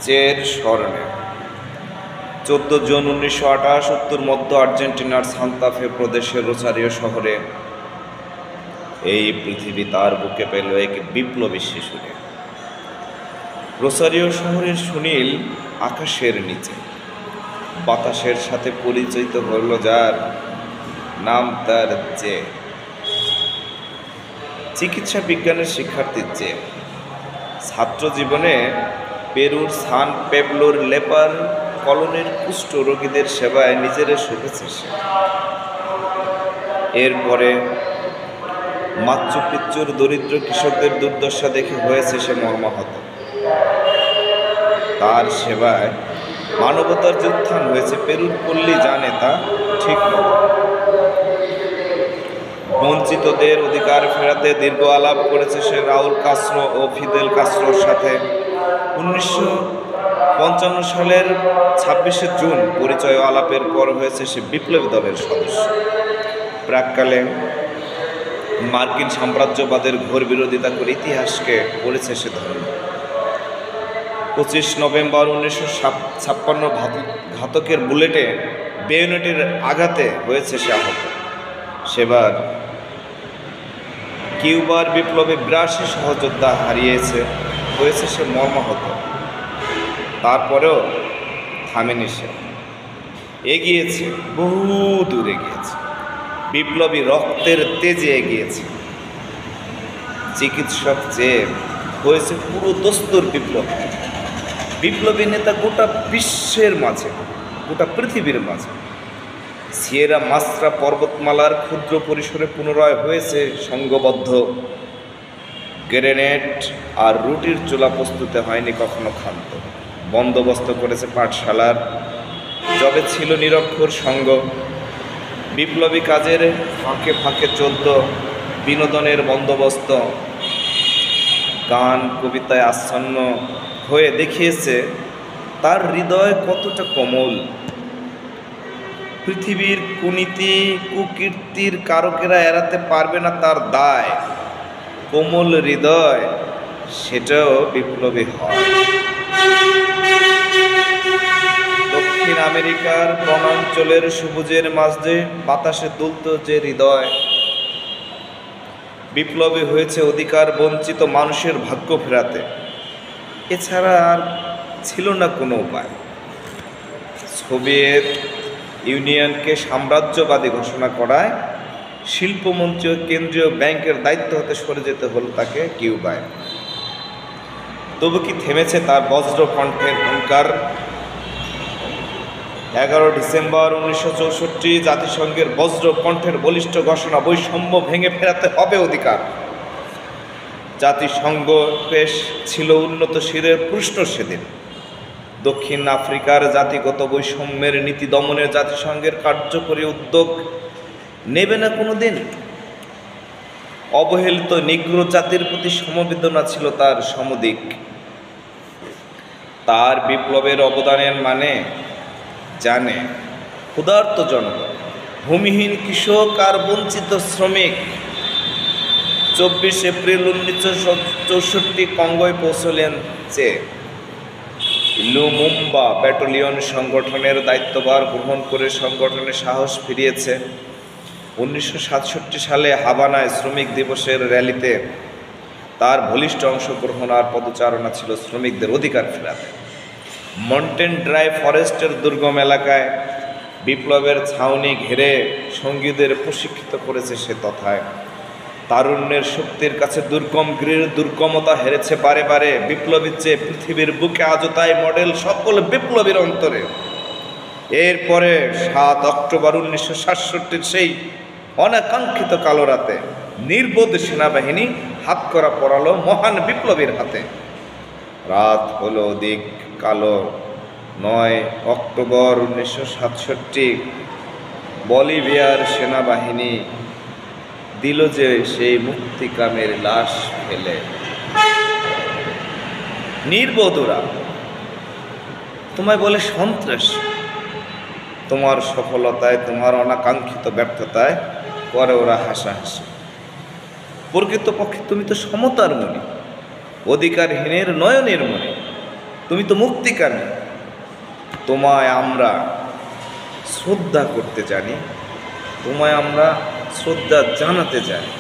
চের স্মরণে 14 জুন 1928 উত্তর মধ্য আর্জেন্টিনার সান্তা ফে প্রদেশের রোসারিও শহরে এই পৃথিবী তার বুকে পেল এক বিপ্লবী শিশুকে। রোসারিও শহরের সুনীল আকাশের নিচে বাতাসের সাথে পরিচিত হল, যার নাম তার চে। চিকিৎসা বিজ্ঞানের শিক্ষার্থী চে ছাত্র জীবনে পেরুর সান পেবলোর লেপার কলোনির কুষ্ঠ রোগীদের সেবায় নিজের শুভেছে সে। এরপরে মাচ্চু পিচ্চুর দরিদ্র কৃষকদের দুর্দশা দেখে হয়েছে সে মর্মাহত। তার সেবায় মানবতার যে উত্থান হয়েছে পেরুর পল্লী জানে তা ঠিক মতো। বঞ্চিতদের অধিকার ফেরাতে দীর্ঘ আলাপ করেছে সে রাউল কাস্ত্রো ও ফিদেল কাস্ত্রোর সাথে। 1955 সালের 26শে জুন পরিচয় আলাপের পর হয়েছে সে বিপ্লবী দলের সদস্য। প্রাককালে মার্কিন সাম্রাজ্যবাদের ঘোর বিরোধিতা করে ইতিহাসকে পড়েছে সে ধর্ম। 25 নভেম্বর 1956 ঘাতকের বুলেটে বেয়োনেটের আঘাতে হয়েছে সে আহত। সেবার কিউবার বিপ্লবে 82 সহযোদ্ধা হয়েছে সে মর্মাহত। তারপরেও থামেনি সে, এগিয়েছে, বহু দূর এগিয়েছে, বিপ্লবী রক্তের তেজে এগিয়েছে। চিকিৎসক যে হয়েছে পুরো দস্তুর বিপ্লবী নেতা গোটা বিশ্বের মাঝে, গোটা পৃথিবীর মাঝে। সিয়েরা মাস্ত্রা পর্বতমালার ক্ষুদ্র পরিসরে পুনরায় হয়েছে সংঘবদ্ধ। গ্রেনেড আর রুটির চুলা প্রস্তুতে হয়নি কখনো ক্ষান্ত। বন্দোবস্ত করেছে পাঠশালার, যবে ছিল নিরক্ষর সঙ্গ। বিপ্লবী কাজের ফাঁকে ফাঁকে চলত বিনোদনের বন্দোবস্ত। গান কবিতায় আচ্ছন্ন হয়ে দেখিয়েছে তার হৃদয় কতটা কোমল। পৃথিবীর কুনীতি কুকীর্তির কারকেরা এড়াতে পারবে না তার দায়। কোমল হৃদয় সেটাও বিপ্লবী হয়। দক্ষিণ আমেরিকার বনাঞ্চলের সবুজের মাঝে বাতাসে দুলত যে হৃদয়, বিপ্লবী হয়েছে অধিকার বঞ্চিত মানুষের ভাগ্য ফেরাতে। এছাড়া আর ছিল না কোনো উপায়। সোভিয়েত ইউনিয়নকে সাম্রাজ্যবাদী ঘোষণা করায় শিল্পমন্ত্রী ও কেন্দ্রীয় ব্যাংকের দায়িত্ব হতে সরে যেতে হলো তাকে কিউবায়। তবু কি থেমেছে তার বজ্র কণ্ঠের হুঙ্কার? 11 ডিসেম্বর 1964 জাতিসংঘের বজ্র কণ্ঠের বলিষ্ঠ ঘোষণা, বৈষম্য ভেঙে ফেরাতে হবে অধিকার। জাতিসংঘ পেশ ছিল উন্নত শিরের প্রশ্ন সেদিন। দক্ষিণ আফ্রিকার জাতিগত বৈষম্যের নীতি দমনে জাতিসংঘের কার্যকরী উদ্যোগ নেবে না কোনো দিন। অবহেলিত নিগ্রো জাতির প্রতি সমবেদনা ছিল তার সমদিক। তার বিপ্লবের অবদানের মানে জানে ক্ষুধার্ত জনগণ, ভূমিহীন কৃষক আর বঞ্চিত শ্রমিক। 24 এপ্রিল 1964 কঙ্গোয় পৌঁছলেন চে। লুমুম্বা ব্যাটালিয়ন সংগঠনের দায়িত্বভার গ্রহণ করে সংগঠনের সাহস ফিরিয়েছে। 1967 সালে হাভানায় শ্রমিক দিবসের র্যালিতে তার বলিষ্ঠ অংশগ্রহণ আর পদচারণা ছিল শ্রমিকদের অধিকার ফেরাতে। মন্টেন ড্রাই ফরেস্টের দুর্গম এলাকায় বিপ্লবের ছাউনি ঘিরে সঙ্গীদের প্রশিক্ষিত করেছে সে তথায়। তারুণ্যের শক্তির কাছে দুর্গম গৃহের দুর্গমতা হেরেছে বারে বারে। বিপ্লবীর চেয়ে পৃথিবীর বুকে আজও তাই মডেল সকল বিপ্লবীর অন্তরে। এরপরে 7 অক্টোবর 1967 সেই অনাকাঙ্ক্ষিত কালো রাতে নির্বোধ সেনাবাহিনী হাতকড়া পরালো মহান বিপ্লবীর হাতে। রাত হলো অধিক কালো। 9 অক্টোবর 1967 বলিভিয়ার সেনাবাহিনী দিল যে সেই মুক্তিকামের লাশ ফেলে। নির্বোধরা তোমায় বলে সন্ত্রাস। তোমার সফলতায়, তোমার অনাকাঙ্ক্ষিত ব্যর্থতায় করে ওরা হাসাহাসি। প্রকৃতপক্ষে তুমি তো সমতার মণি, অধিকারহীনের নয়নের মণি। তুমি তো মুক্তিকামী, তোমায় আমরা শ্রদ্ধা করতে জানি, তোমায় আমরা শ্রদ্ধা জানাতে জানি।